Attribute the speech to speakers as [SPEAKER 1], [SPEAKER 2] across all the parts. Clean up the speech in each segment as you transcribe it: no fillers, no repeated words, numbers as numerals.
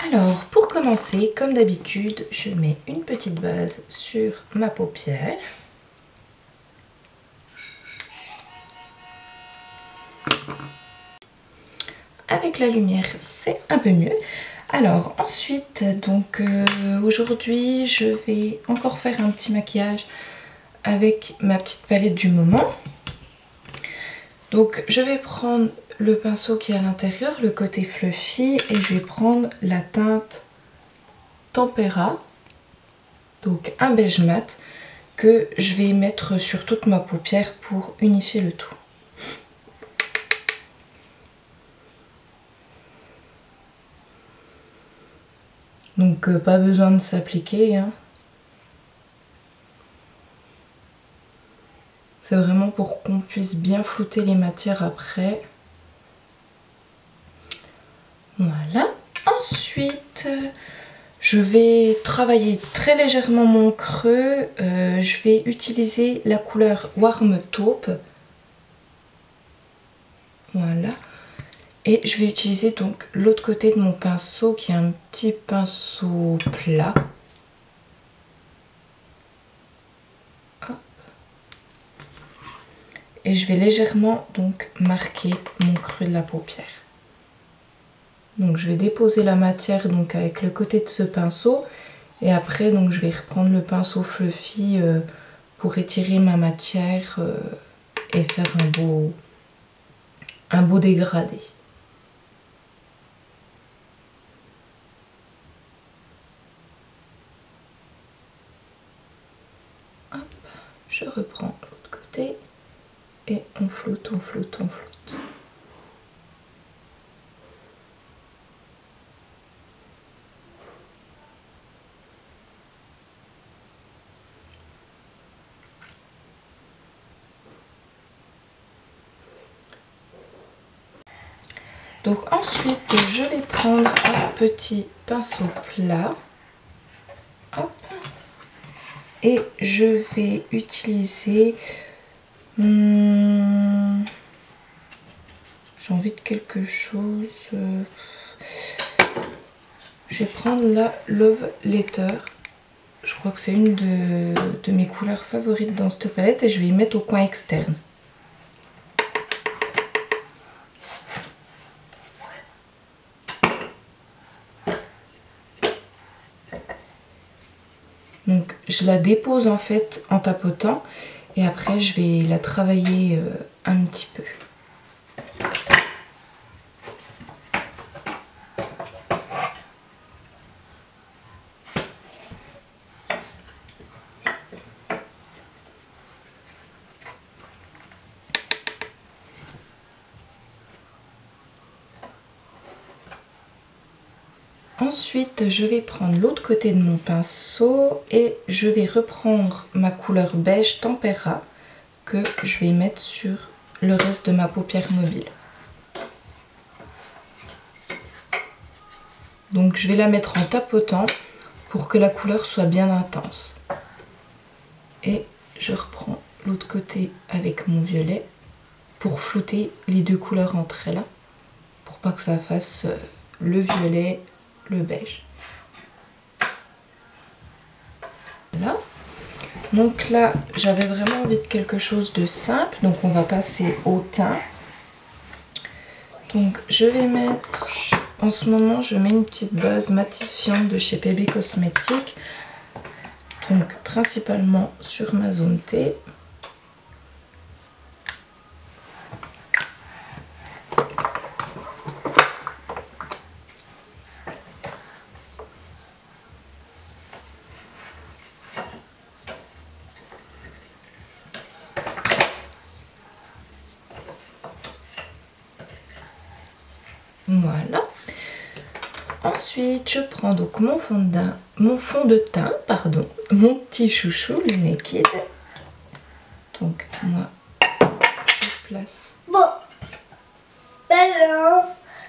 [SPEAKER 1] Alors, pour commencer, comme d'habitude, je mets une petite base sur ma paupière. Avec la lumière, c'est un peu mieux. Alors, ensuite, donc aujourd'hui, je vais encore faire un petit maquillage avec ma petite palette du moment. Donc, je vais prendre le pinceau qui est à l'intérieur, le côté fluffy, et je vais prendre la teinte Tempera, donc un beige mat, que je vais mettre sur toute ma paupière pour unifier le tout. Donc pas besoin de s'appliquer, hein. C'est vraiment pour qu'on puisse bien flouter les matières après. Voilà. Ensuite, je vais travailler très légèrement mon creux. Je vais utiliser la couleur Warm Taupe. Voilà. Et je vais utiliser donc l'autre côté de mon pinceau qui est un petit pinceau plat. Hop. Et je vais légèrement donc marquer mon creux de la paupière. Donc je vais déposer la matière donc avec le côté de ce pinceau et après donc je vais reprendre le pinceau fluffy pour étirer ma matière et faire un beau dégradé. Hop, je reprends l'autre côté et on floute, on floute, on floute. Donc ensuite, je vais prendre un petit pinceau plat. Hop. Et je vais utiliser... j'ai envie de quelque chose... je vais prendre la Love Letter. Je crois que c'est une de mes couleurs favorites dans cette palette. Et je vais y mettre au coin externe. Donc je la dépose en fait en tapotant et après je vais la travailler un petit peu. Ensuite, je vais prendre l'autre côté de mon pinceau et je vais reprendre ma couleur beige Tempera que je vais mettre sur le reste de ma paupière mobile. Donc je vais la mettre en tapotant pour que la couleur soit bien intense. Et je reprends l'autre côté avec mon violet pour flouter les deux couleurs entre elles, pour pas que ça fasse le violet, le beige. Voilà. Donc là, j'avais vraiment envie de quelque chose de simple, donc on va passer au teint. Donc je vais mettre, en ce moment je mets une petite base matifiante de chez PB Cosmetics, donc principalement sur ma zone T. Voilà. Ensuite, je prends donc mon fond de teint, pardon, mon petit chouchou, le Naked. Donc moi, je place.
[SPEAKER 2] Bon. Ben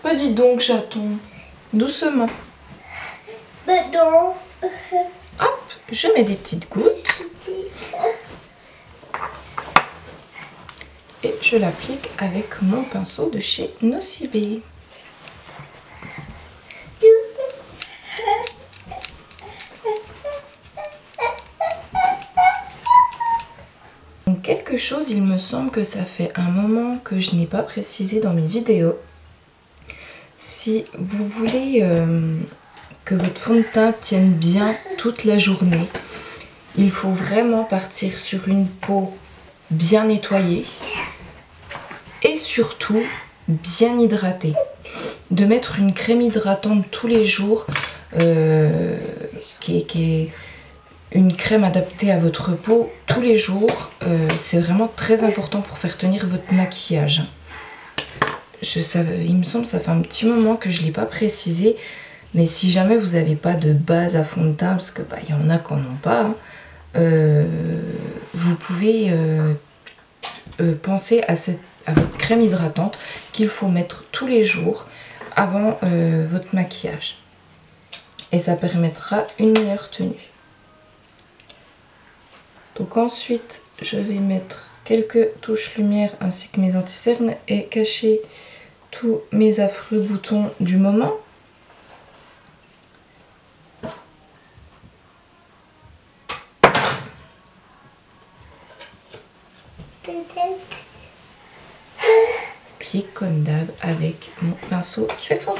[SPEAKER 1] Bah dis donc, chaton, doucement.
[SPEAKER 2] Ben non.
[SPEAKER 1] Hop, je mets des petites gouttes. Et je l'applique avec mon pinceau de chez Nocibé. quelque chose, il me semble que ça fait un moment que je n'ai pas précisé dans mes vidéos. Si vous voulez que votre fond de teint tienne bien toute la journée, il faut vraiment partir sur une peau bien nettoyée et surtout bien hydratée. De mettre une crème hydratante tous les jours qui est une crème adaptée à votre peau tous les jours. C'est vraiment très important pour faire tenir votre maquillage. Il me semble que ça fait un petit moment que je ne l'ai pas précisé, mais si jamais vous n'avez pas de base à fond de teint, parce que y en a qui n'en ont pas, vous pouvez penser à votre crème hydratante qu'il faut mettre tous les jours avant votre maquillage. Et ça permettra une meilleure tenue. Donc ensuite, je vais mettre quelques touches lumière ainsi que mes anti-cernes et cacher tous mes affreux boutons du moment. Puis comme d'hab avec mon pinceau Sephora.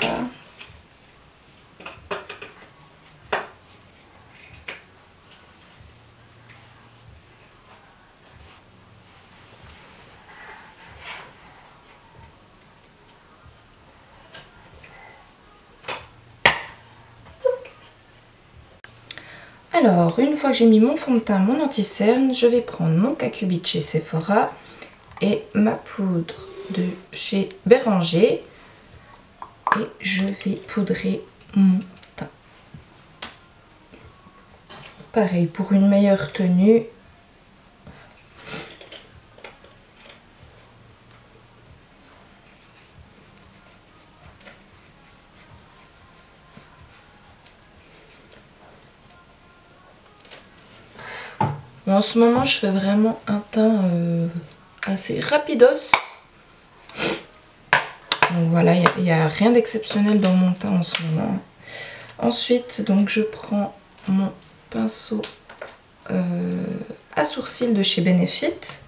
[SPEAKER 1] Alors, une fois que j'ai mis mon fond de teint, mon anti-cerne, je vais prendre mon K-Cubit chez Sephora et ma poudre de chez Béranger et je vais poudrer mon teint. Pareil, pour une meilleure tenue. En ce moment, je fais vraiment un teint assez rapidos. Donc voilà, il n'y a rien d'exceptionnel dans mon teint en ce moment. Ensuite, donc je prends mon pinceau à sourcils de chez Benefit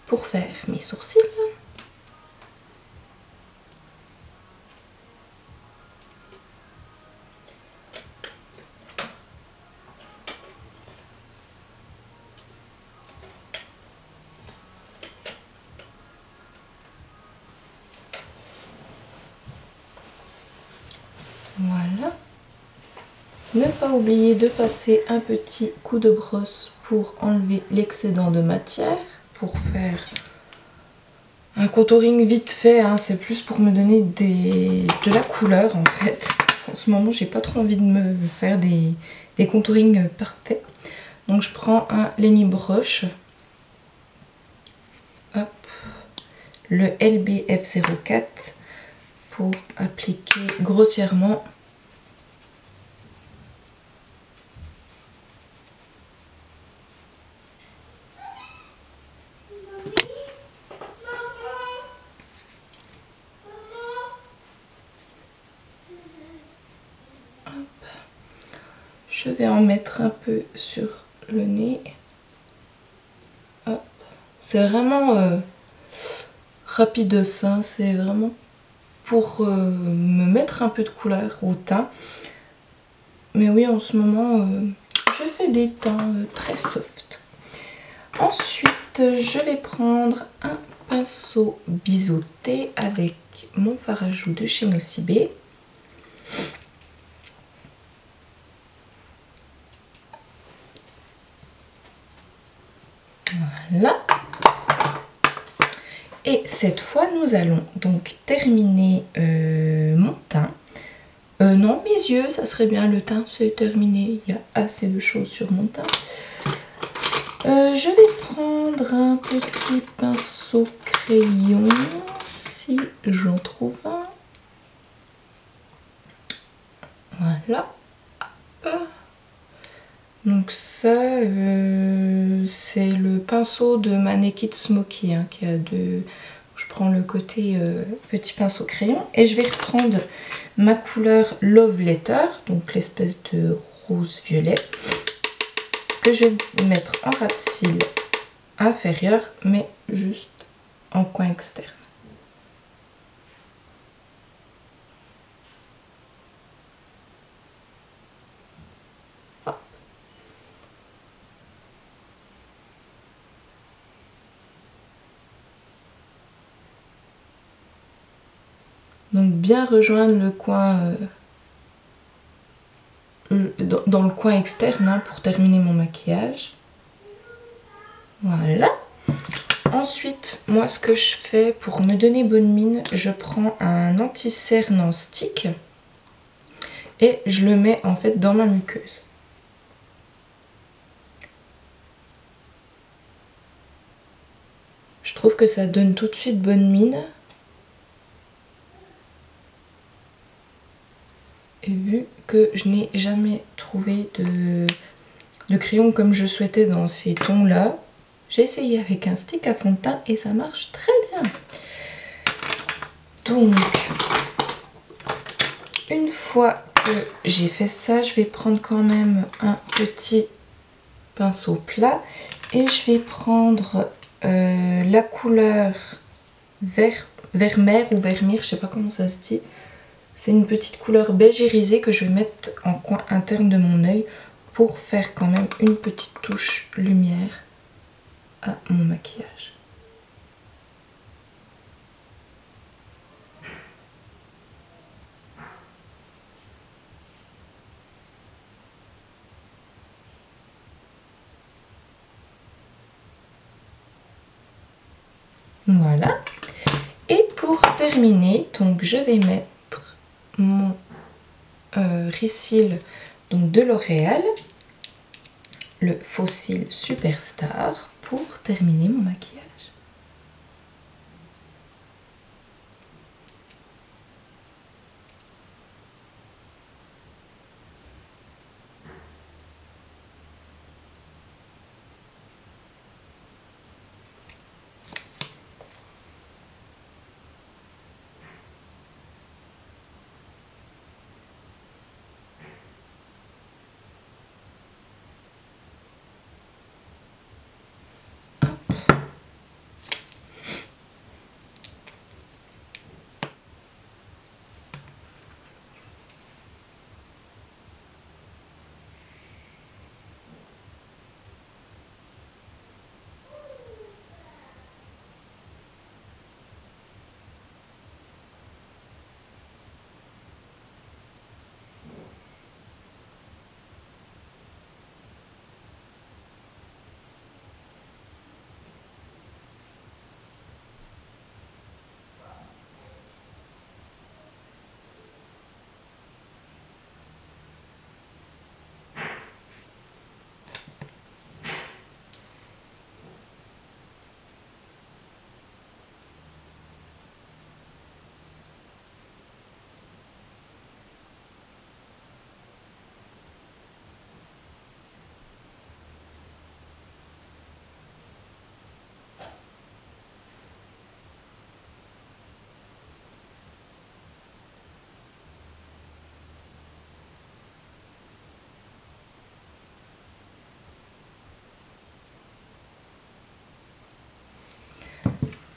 [SPEAKER 1] pour faire mes sourcils. Voilà. Ne pas oublier de passer un petit coup de brosse pour enlever l'excédent de matière, pour faire un contouring vite fait, hein. C'est plus pour me donner de la couleur en fait. En ce moment, j'ai pas trop envie de me faire des contourings parfaits. Donc je prends un Lenny Brush, hop, le LBF04 pour appliquer grossièrement. Hop. Je vais en mettre un peu sur le nez. C'est vraiment rapide, ça, c'est vraiment pour me mettre un peu de couleur au teint. Mais oui, en ce moment, je fais des teints très soft. Ensuite, je vais prendre un pinceau biseauté avec mon fard à joues de chez Nocibé. Voilà. Et cette fois, nous allons donc terminer mon teint. Non, mes yeux, ça serait bien, le teint c'est terminé. Il y a assez de choses sur mon teint. Je vais prendre un petit pinceau crayon, si j'en trouve un. Voilà. Hop. Donc ça, c'est le pinceau de ma Naked Smoky, hein, qui a de... Je prends le côté petit pinceau crayon et je vais reprendre ma couleur Love Letter, donc l'espèce de rose violet, que je vais mettre en ras de cils inférieur, mais juste en coin externe. Hop. Donc bien rejoindre le coin dans le coin externe hein, pour terminer mon maquillage. Voilà. Ensuite, moi ce que je fais pour me donner bonne mine, je prends un anti-cerne stick et je le mets en fait dans ma muqueuse. Je trouve que ça donne tout de suite bonne mine. Et vu que je n'ai jamais trouvé de crayon comme je souhaitais dans ces tons là, j'ai essayé avec un stick à fond de teint et ça marche très bien. Donc, une fois que j'ai fait ça, je vais prendre quand même un petit pinceau plat et je vais prendre la couleur vermeer ou vermire, je sais pas comment ça se dit. C'est une petite couleur beige irisée que je vais mettre en coin interne de mon œil pour faire quand même une petite touche lumière à mon maquillage. Voilà. Et pour terminer, donc je vais mettre mon Reseal donc de L'Oréal, le Faux Cils Superstar, pour terminer mon maquillage.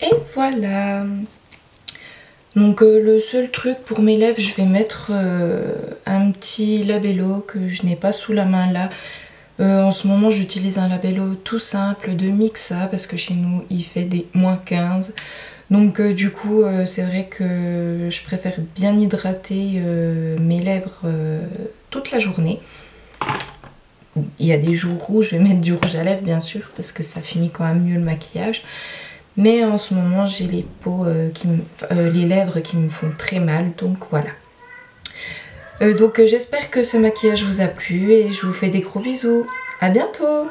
[SPEAKER 1] Et voilà. Donc le seul truc pour mes lèvres, je vais mettre un petit labello que je n'ai pas sous la main là. En ce moment j'utilise un labello tout simple de Mixa parce que chez nous il fait des -15. Donc du coup c'est vrai que je préfère bien hydrater mes lèvres toute la journée. Il y a des jours où je vais mettre du rouge à lèvres bien sûr parce que ça finit quand même mieux le maquillage. Mais en ce moment j'ai les peaux les lèvres qui me font très mal, donc voilà. Donc j'espère que ce maquillage vous a plu et je vous fais des gros bisous. À bientôt!